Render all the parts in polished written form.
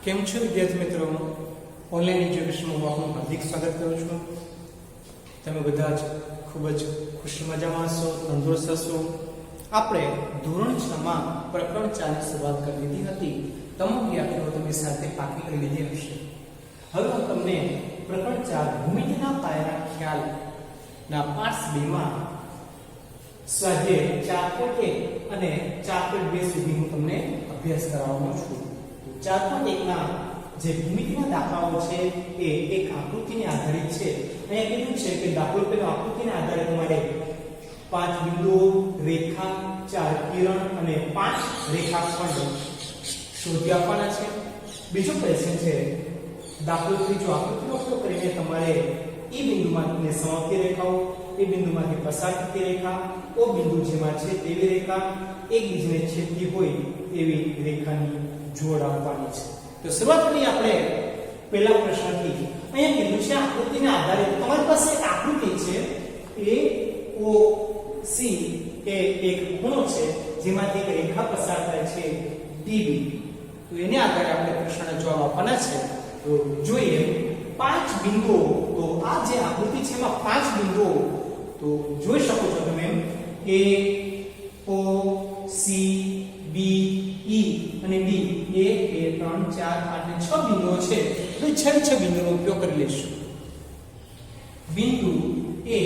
કેમ છો વિદ્યાર્થી મિત્રો? ઓનલાઈન એજ્યુકેશનમાં હું આપનું હાર્દિક સ્વાગત કરું છું. તમે બધા જ ખૂબ જ ખુશ મજામાં હશો, તંદુરસ્ત હશો. આપણે ધોરણ 6 માં પ્રકરણ 4 ની શરૂઆત કરી દીધી હતી. તમામ વિદ્યાર્થીઓ તમે સાથે પાકી કરી લીધી હશે. હવે હું તમને પ્રકરણ 4 ભૂમિતિના પાયાના ખ્યાલ ના પાઠ 2 માં સ્વાધ્યાય 4.1 અને 4.2 સુધી હું તમને અભ્યાસ કરાવવાનો છું. 4.1 ના જે ભૂમિતિના દાખલાઓ છે એ એક આકૃતિને આધારિત છે. અહીંયા કીધું છે કે દાખલો પેલો આકૃતિના આધારે તમારે 5 બિંદુઓ, રેખા, 4 કિરણ અને 5 રેખાખંડ શોધી આપવાના છે. બીજો ક્વેશ્ચન છે દાખલો ત્રીજો આકૃતિનો ઉપયોગ કરીને તમારે એ બિંદુમાંથી સમાપ્તિ રેખાઓ, એ બિંદુમાંથી પસાર થતી રેખા, ઓ બિંદુ જેમાં છે તેવી રેખા, એકબીજાને છેદતી હોય એવી રેખાની જોડ આપવાની છે. તો શરૂઆત કરીએ આપણે પહેલા પ્રશ્નથી. અહીંયા કીધું છે આકૃતિના આધારે તમારી પાસે એક આકૃતિ છે એ ઓ સી એ એક ખૂણો છે જેમાંથી એક રેખા પસાર થાય છે ડીબી. તો એને આધારે આપણે પ્રશ્નનો જવાબ આપવાના છે. તો જોઈએ 5 બિંદુઓ. તો આ જે આકૃતિ છે એમાં 5 બિંદુઓ તો જોઈ શકો છો તમે એ ઓ સી બી ઈ અને ડી 1 2 3 4 5 અને 6 બિંદુઓ છે. તો 6 બિંદુનો ઉપયોગ કરી લઈશું. બિંદુ એ,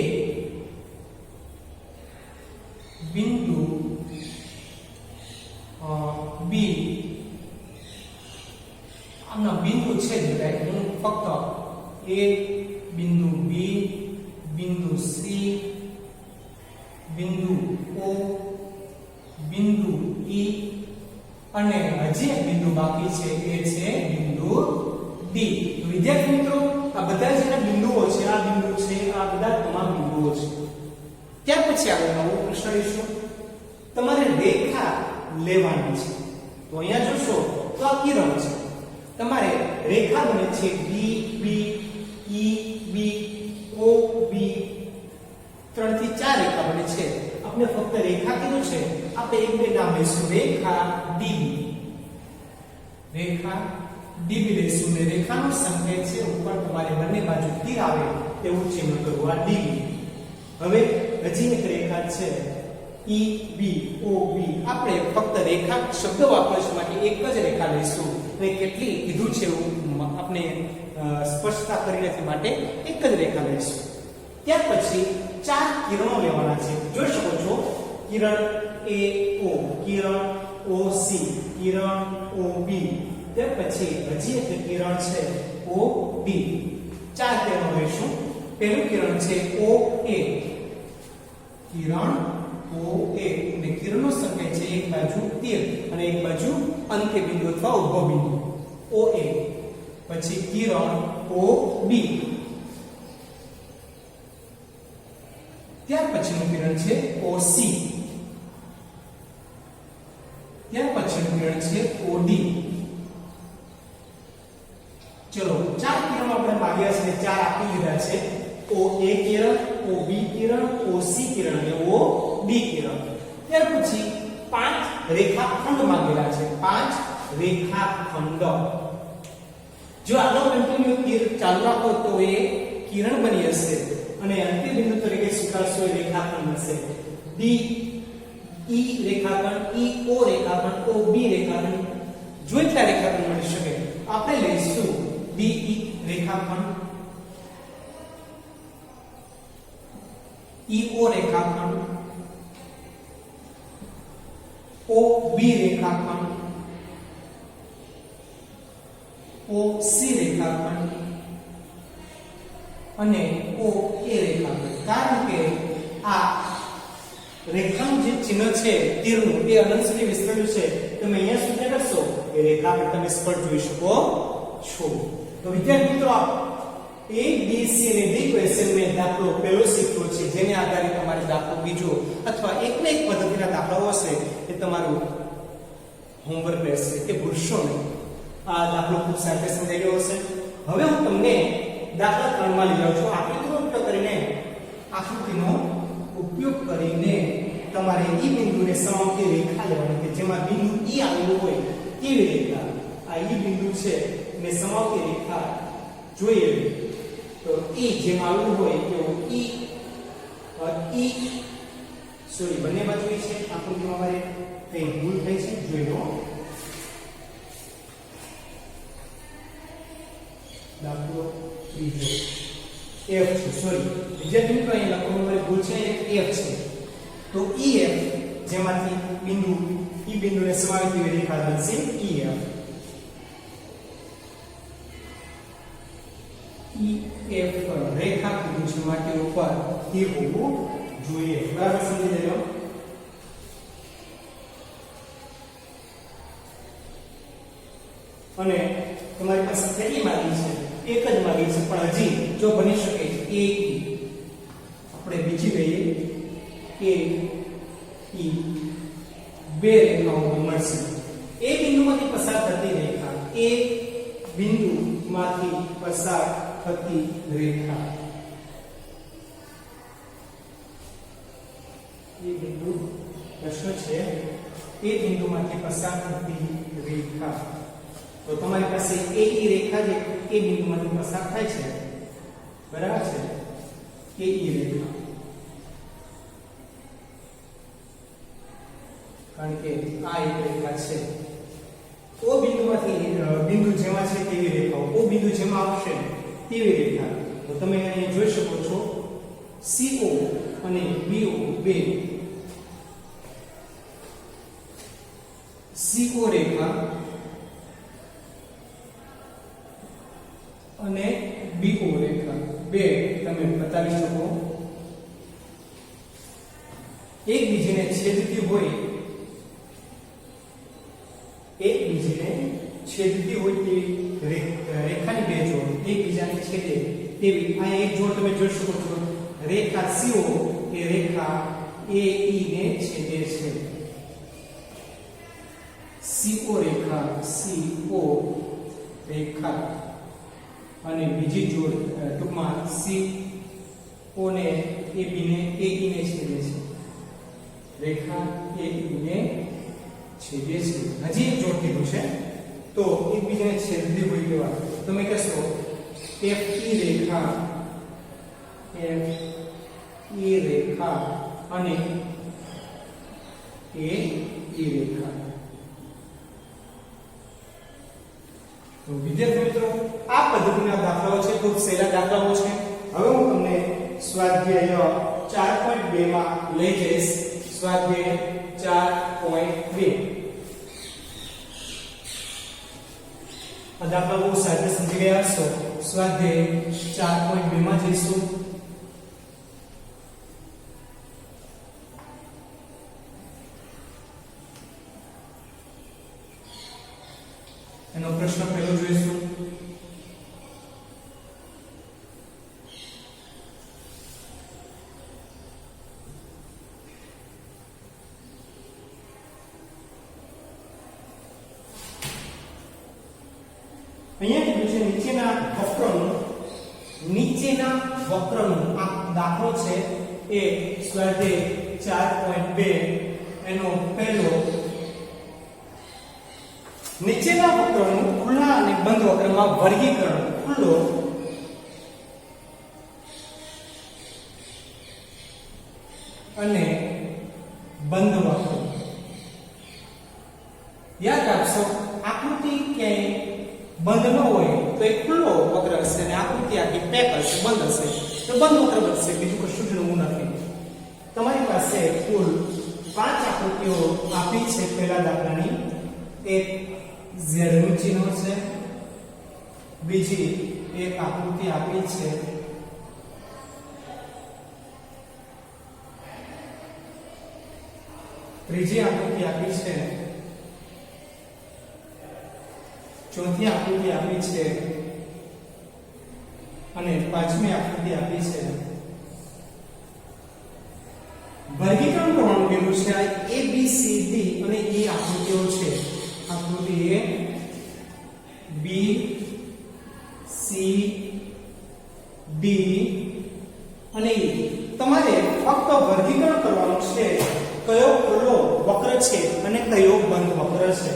બિંદુ બી, આના બિંદુ છે જ હું ફક્ત એ, બિંદુ બી, બિંદુ સી, બિંદુ ઓ, બિંદુ ઈ અને હજી એક બિંદુ બાકી છે એ છે બિંદુ ડી. તો વિદ્યાર્થી મિત્રો આ બધા જે બિંદુઓ છે, આ બિંદુ છે, આ બધા તમામ બિંદુઓ છે. ત્યાર પછી આપણે નવો પ્રશ્ન લઈશું. તમારે રેખા લેવાની છે. તો અહીંયા જોશો તો આ કિરણ છે. તમારે રેખા બને છે ડી બી ઈ બી ઓ બી, 3 થી 4 રેખા બને છે. આપણે ફક્ત રેખા કીધું છે, આપણે એક બે નામ લઈશું. રેખા ડીબી, રેખા ડીબી લઈશું ને રેખાનો સંકેત છે ઉપર તમારે બંને બાજુ તીર આવે તેવું ચિહ્ન કરવું, આ ડીબી. હવે હજી એક રેખા છે ઈ બી ઓ બી. આપણે ફક્ત રેખા શબ્દ વાપરવા માટે એક જ રેખા લઈશું અને કેટલી કીધું છે એવું આપણે સ્પષ્ટતા કરી નથી માટે એક જ રેખા લઈશું. ત્યાર પછી 4 કિરણો લેવાના છે. જોઈ શકો છો કિરણ એ ઓ, કિરણ ઓ સી, કિરણ ઓ બી, ત્યાર પછી હજી એક કિરણ છે ઓ બી. 4 કિરણો લઈશું. પહેલું કિરણ છે ઓ એ, કિરણ ઓ એ અને કિરણનો સંકેત છે એક બાજુ તીર અને એક બાજુ અંત્ય બિંદુ અથવા ઉદ્ભવ બિંદુ ઓ એ. પછી કિરણ ઓ બી, ત્યાર પછીનું કિરણ છે ઓ સી, ત્યાર પછીનું કિરણ છે ઓ ડી. ચલો 4 કિરણો આપણે માંગ્યા છે, 4 આપી દીધા છે. ઓ એ કિરણ, ઓ બી કિરણ, ઓ સી કિરણ અને ઓ બી કિરણ. ત્યાર પછી 5 રેખાખંડ માંગેલા છે. 5 રેખાખંડ. જો આનો કન્ટિન્યુ તીર ચાલુ રાખો તો એ કિરણ બની હશે અને અંત્ય બિંદુ તરીકે સ્વીકારશો એ રેખાખંડ હશે. ડી ઈ રેખાખંડ, ઈ ઓ રેખાખંડ, ઓ બી રેખાખંડ. જો એટલા રેખાખંડ મળી શકે આપણે લઈશું ડી ઈ રેખાખંડ, ઈ ઓ રેખાખંડ, ઓ બી રેખાખંડ, ઓ સી રેખાખંડ અને ઓ એ રેખાખંડ. કારણ કે આ રેખાનું જે ચિહ્ન છે તીરનું એ અનંત સુધી વિસ્તરેલું છે. તમે અહીંયા સુધી કરશો એ રેખા તમે સ્પષ્ટ જોઈ શકો છો. તો વિદ્યાર્થી મિત્રો એ બી સી અને ડી ક્વેશ્ચન મેં દાખલો પહેલો શીખ્યો છે, જેને આધારે તમારે દાખલો બીજો અથવા એકને એક પદ્ધતિના દાખલાઓ હશે એ તમારું હોમવર્ક રહેશે, તે ભૂલશો નહીં. આ દાખલો ખૂબ સારી રીતે સમજાઈ ગયો હશે. હવે હું તમને દાખલા 3 માં લઈ જાઉં છું. આકૃતિનો ઉપયોગ કરીને તમારે ઈ બિંદુને સમાવતી રેખા લેવાની કે જેમાં બિંદુ ઈ આવેલું હોય તેવી રેખા. આ ઈ બિંદુ છે ને સમાવતી રેખા જોઈએ તો ઈ જેમ આવેલું હોય એવું ઈ સોરી બંને બાજુ છે આકૃતિમાં મારે કઈ ભૂલ થઈ છે જોઈ લો દાખલો ત્રીજો f છે સોરી વિદ્યાર્થી મિત્રો અહીં લખવામાં મારી ભૂલ છે એક f છે તો ef જેમાંથી ઈ બિંદુને સમાવતી રેખા બનશે ef રેખા કીધું છે માટે ઉપર સ્થિર હોવું જોઈએ બરાબર સમજી લેજો અને તમારી પાસે કેટલી માગી છે એક જ માગી છે પણ હજી જો બની શકે છે આપણે બીજી લઈએ કે બે રેખાઓ મળશે એ બિંદુમાંથી પસાર થતી રેખા એ બિંદુમાંથી પસાર થતી રેખા એ બિંદુ પ્રશ્ન છે એ બિંદુમાંથી પસાર થતી રેખા તો તમારી પાસે એ રેખા જે એ બિંદુમાંથી પસાર થાય છે બરાબર છે એ રેખા કારણ કે આ એક રેખા છે ઓ બિંદુમાંથી બિંદુ જેમાં છે તેવી રેખાઓ ઓ બિંદુ જેમાં આવશે તેવી રેખા તો તમે અહીં જોઈ શકો છો CO અને BO બે CO રેખા અને BO રેખા બે તમે બતાવી શકો એકબીજાને છેદતી હોય તેવી રેખાની બે જોડ એકબીજાને છેદે તેવી આ એક જોડ તમે જોઈ શકો છો રેખા CO એ રેખા AE ને છેદે છે CO રેખા અને બીજી જોડ ટૂંકમાં CO ને AB ને AE ને છેદે છે રેખા AE ને છેદે છે હજી એક જોડ કીધું છે તો એકબીજાને છેદતી હોય કેવા તમે કહેશો FE રેખા અને AE રેખા તો વિદ્યાર્થી મિત્રો આ પદ્ધતિના દાખલાઓ છે ખૂબ સહેલા દાખલાઓ છે હવે હું તમને સ્વાધ્યાય 4.2 માં લઈ જઈશ સ્વાધ્યાય 4.2 દાખલા બહુ સારી સમજી ગયા હશો સ્વાધ્યાય 4.2 માં જઈશું એનો પ્રશ્ન પહેલો જોઈશું અહીંયા કીધું છે નીચેના વક્રનું આ દાખલો છે એ સ્વાધ્યાય 4.2 એનો પહેલો નીચેના વક્રનું ખુલ્લા અને બંધ વક્રમાં વર્ગીકરણ ખુલ્લો અને બંધ વક્ર યાદ રાખશો આકૃતિ ક્યાંય બંધ ન હોય તો એક ખુલ્લો વક્ર હશે અને આકૃતિ આખી પેક હશે બંધ હશે તો બંધ વક્ર બનશે બીજું કશું જ નવું નથી તમારી પાસે કુલ 5 આકૃતિઓ આપી છે પહેલા દાખલાની એક z નું ચિહ્ન છે બીજી એક આકૃતિ આપી છે ત્રીજી આકૃતિ આપી છે ચોથી આકૃતિ આપી છે અને પાંચમી આકૃતિ આપી છે વર્ગીકરણ કરવાનું કીધું છે આ A B C D અને E આકૃતિઓ છે આકૃતિ A B C D અને E તમારે ફક્ત વર્ગીકરણ કરવાનું છે કયો ખુલ્લો વક્ર છે અને કયો બંધ વક્ર છે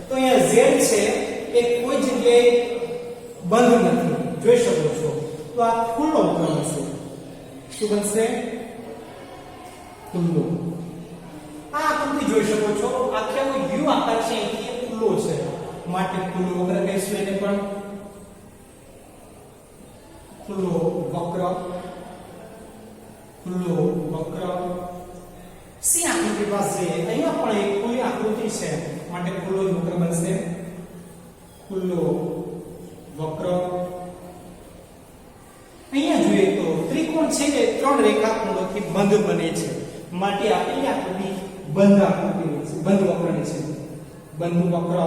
તો અહીંયા Z છે એ કોઈ જગ્યાએ બંધ નથી, જોઈ શકો છો. તો આ ખુલ્લો વક્ર બનશે. શું બનશે? ખુલ્લો. આ આકૃતિ જોઈ શકો છો, આખે યુ આકાર છે એ ખુલ્લો છે, માટે ખુલ્લો વક્ર કહીશું એને. પણ ખુલ્લો વક્ર, ખુલ્લો વક્ર. સી આકૃતિ પાસે અહીંયા પણ એક ખુલ્લી આકૃતિ છે, માટે ખુલ્લો વક્ર બનશે. ખુલ્લો વક્ર. અહીંયા જોઈએ તો ત્રિકોણ છે એ ત્રણ રેખાખંડોથી બંધ બને છે, માટે આપેલી આકૃતિ બંધ આકૃતિ છે, બંધ વક્રની છે. બંધ વક્ર.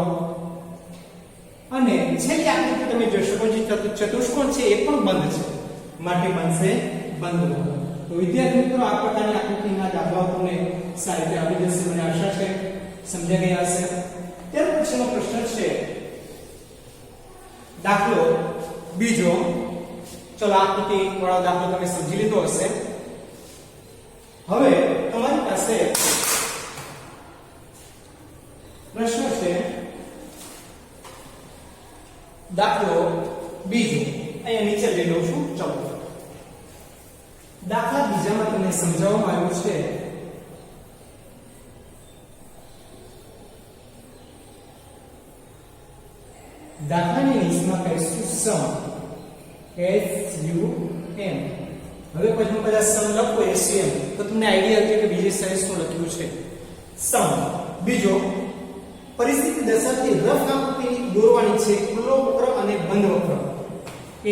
અને છેલ્લી આકૃતિ તમે જોઈ શકો છો, ચતુષ્કોણ છે એ પણ બંધ છે, માટે બનશે બંધ વક્ર. તો વિદ્યાર્થી મિત્રો, આ પ્રકારની આકૃતિના દાખલાઓ તમને સારી રીતે આવડી જશે, મને આશા છે સમજાઈ ગયા હશે. ત્યાર પછીનો પ્રશ્ન છે દાખલો બીજો. ચલો આકૃતિ વાળો દાખલો તમે સમજી લીધો હશે. હવે તમારી પાસે પ્રશ્ન છે દાખલો બીજો. અહીંયા નીચે લઈ લઉં છું. ચલો દાખલા બીજામાં તમને સમજાવવામાં આવ્યું છે દાખલાની ઇંગ્લિશમાં કહીશું સમ, SUM. હવે પછી હું કદાચ સમ લખું SUM તો તમને આઈડિયા છે કે બીજી સાઈઝ શું લખ્યું છે. સમ. બીજો, પરિસ્થિતિ દર્શાવતી રફ આકૃતિ દોરવાની છે, ખુલ્લો વક્ર અને બંધ વક્ર.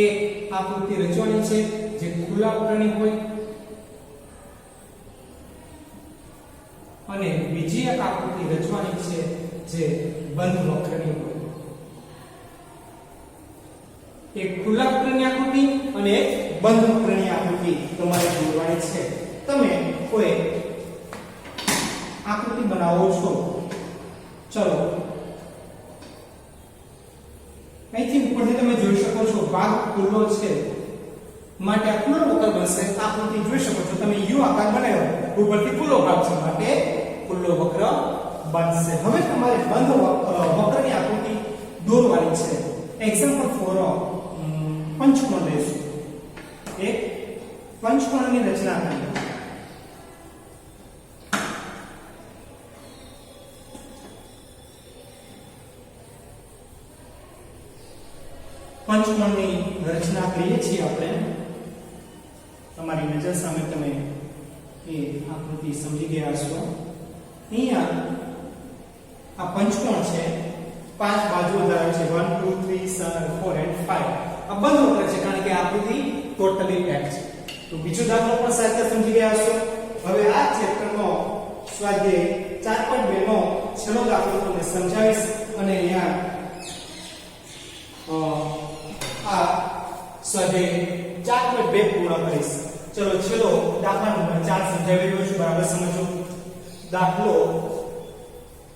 એક આકૃતિ રચવાની છે જે ખુલ્લા વક્રની હોય, અને બીજી એક આકૃતિ રચવાની છે જે બંધ વક્રની હોય. એક ખુલ્લા વક્રની આકૃતિ અને એક બંધ વક્રની આકૃતિ તમારે દોરવાની છે. તમે કોઈ આકૃતિ બનાવો છો. ચલો અહીંથી ઉપરથી તમે જોઈ શકો છો ભાગ ખુલ્લો છે, માટે આ ખુલ્લો વક્ર બનશે. આકૃતિ જોઈ શકો છો તમે, યુ આકાર બનાવ્યો, ઉપરથી ખુલ્લો ભાગ છે, માટે ખુલ્લો વક્ર બનશે. હવે તમારે બંધ વક્રની આકૃતિ દોરવાની છે. એક્ઝામ્પલ ફોર પંચકોણ લેશું. એક પંચકોણની રચના કરીએ. પંચકોણની રચના કરીએ છીએ આપણે. તમારી નજર સામે તમે એ આકૃતિ સમજી ગયા છો. અહીંયા આ પંચકોણ છે, 5 બાજુઓ ધરાવે છે, 1 2 3 4 and 5. આ બંધ વક્ર છે કારણ કે આકૃતિ ટોટલી પેક છે. તો બીજો દાખલો પણ સાચા સમજી ગયા છો. હવે આ ચેપ્ટરનો સ્વાધ્યાય 4.2 નો છેલ્લો દાખલો તમને સમજાવીશ, અને અહીંયા આ સ્વાધ્યાય 4.2 પૂર્ણ કરીશ. ચલો છેલ્લો દાખલા નંબર 4 સમજાવી રહ્યો છું, બરાબર સમજો. દાખલો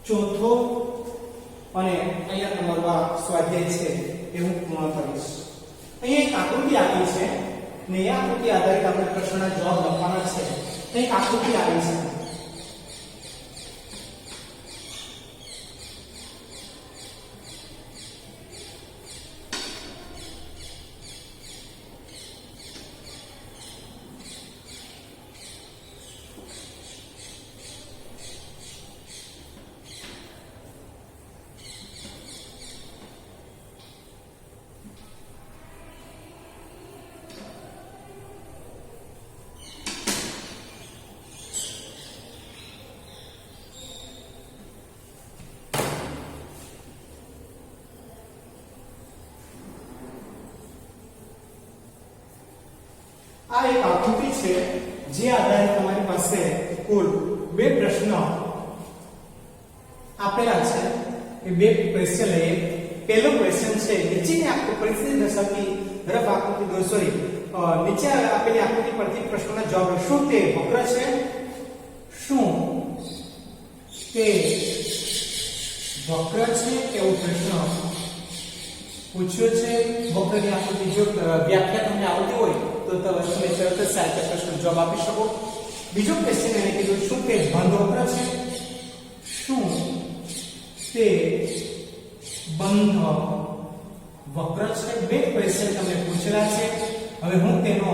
ચોથો, અને અહીંયા તમારો આ સ્વાધ્યાય છે એ હું પૂર્ણ કરીશ. અહીંયા એક આકૃતિ આપી છે ને એ આકૃતિ આધારિત આપણે પ્રશ્નના જવાબ લખવાના છે. એક આકૃતિ આપી છે. આ એક આકૃતિ છે જે આધારે તમારી પાસે કુલ 2 પ્રશ્ન આપેલા છે. એ 2 ક્વેશ્ચન લઈએ. પહેલો ક્વેશ્ચન છે, નીચેની આકૃતિ પરિસ્થિતિ દર્શાવતી રફ આકૃતિ નીચે આપેલી આકૃતિ પરથી પ્રશ્નોના જવાબ. શું તે વક્ર છે? શું તે વક્ર છે? એવો પ્રશ્ન પૂછ્યો છે. વક્રની આકૃતિ જો વ્યાખ્યા તમને આવતી હોય તો તમે તરત જ સાચા પ્રશ્નનો જવાબ આપી શકો. બીજો ક્વેશ્ચન એને કીધું, શું તે બંધ વક્ર છે? શું તે બંધ વક્ર છે. બે ક્વેશ્ચન તમને પૂછેલા છે. હવે હું તેનો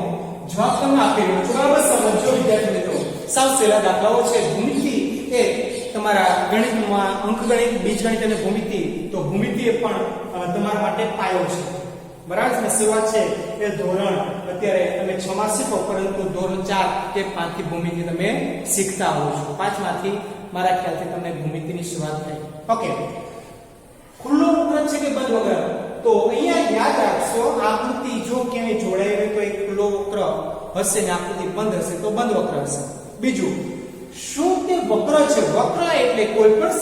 જવાબ તમને આપી રહ્યો છું. બરાબર સમજો વિદ્યાર્થી મિત્રો. સાવ સહેલા દાખલાઓ છે. ભૂમિતિ એ તમારા ગણિતમાં અંકગણિત, બીજગણિત અને ભૂમિતિ, તો ભૂમિતિ એ પણ તમારા માટે પાયો છે. બરાબર છે. શરૂઆત છે એ ધોરણ અત્યારે તમે 6 માં શીખો, પરંતુ ધોરણ 4 કે 5 થી ભૂમિતિ તમે શીખતા આવો છો. 5 માંથી મારા ખ્યાલથી તમને ભૂમિતિની શરૂઆત થઈ. ઓકે, ખુલ્લો વક્ર છે કે બંધ વક્ર? તો અહીંયા યાદ રાખશો, આકૃતિ જો ક્યાંય જોડાઈ હોય તો એક ખુલ્લો વક્ર હશે ને આકૃતિ બંધ હશે તો બંધ વક્ર હશે. બીજું, શું તે વક્ર છે? વક્ર એટલે કોઈ પણ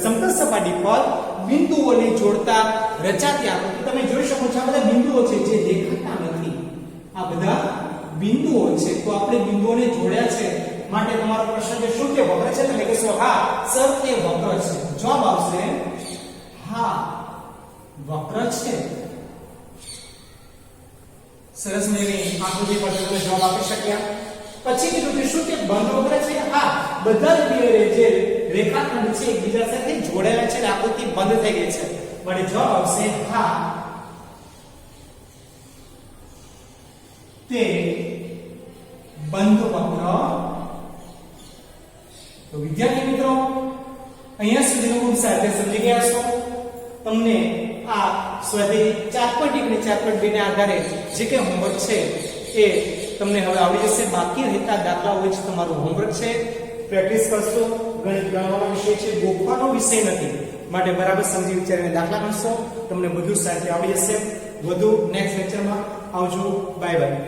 સમતલ સપાટી પર બિંદુઓને જોડતા રચાતી આકૃતિ. તમે જોઈ શકો છો આ બધા બિંદુઓ છે જે દેખાતા નથી. આ બધા બિંદુઓ છે, તો આપણે બિંદુઓને જોડ્યા છે માટે તમારો પ્રશ્ન છે શું તે વક્ર છે? તમે કહેશો હા સર તે વક્ર છે. જવાબ આવશે હા વક્ર છે. સરસ મજાની આકૃતિ પર તમે જવાબ આપી શક્યા. પછી કીધું કે શું તે બંધ વક્ર છે? હા, બધા જ જે રેખાખંડ છે એકબીજા સાથે જોડાયેલા છે અને આકૃતિ બંધ થઈ ગઈ છે. માટે જવાબ આવશે હા તે બંધ વક્ર. તો વિદ્યાર્થી મિત્રો, અહીંયા સુધીનું ખૂબ સારી રીતે સમજી ગયા છો. તમને આ સ્વાધ્યાય 4.1 અને 4.2 ના આધારે જે કે હોમવર્ક છે એ તમને હવે આવડી જશે. બાકી રહેતા દાખલાઓ છે તમારું હોમવર્ક છે. પ્રેક્ટિસ કરશો. ગણિત ગણવાનો વિષય છે, ગોખવાનો વિષય નથી. માટે બરાબર સમજી વિચારીને દાખલા ગણશો, તમને બધું સારી રીતે આવડી જશે. વધુ નેક્સ્ટ લેક્ચરમાં આવજો. Bye bye.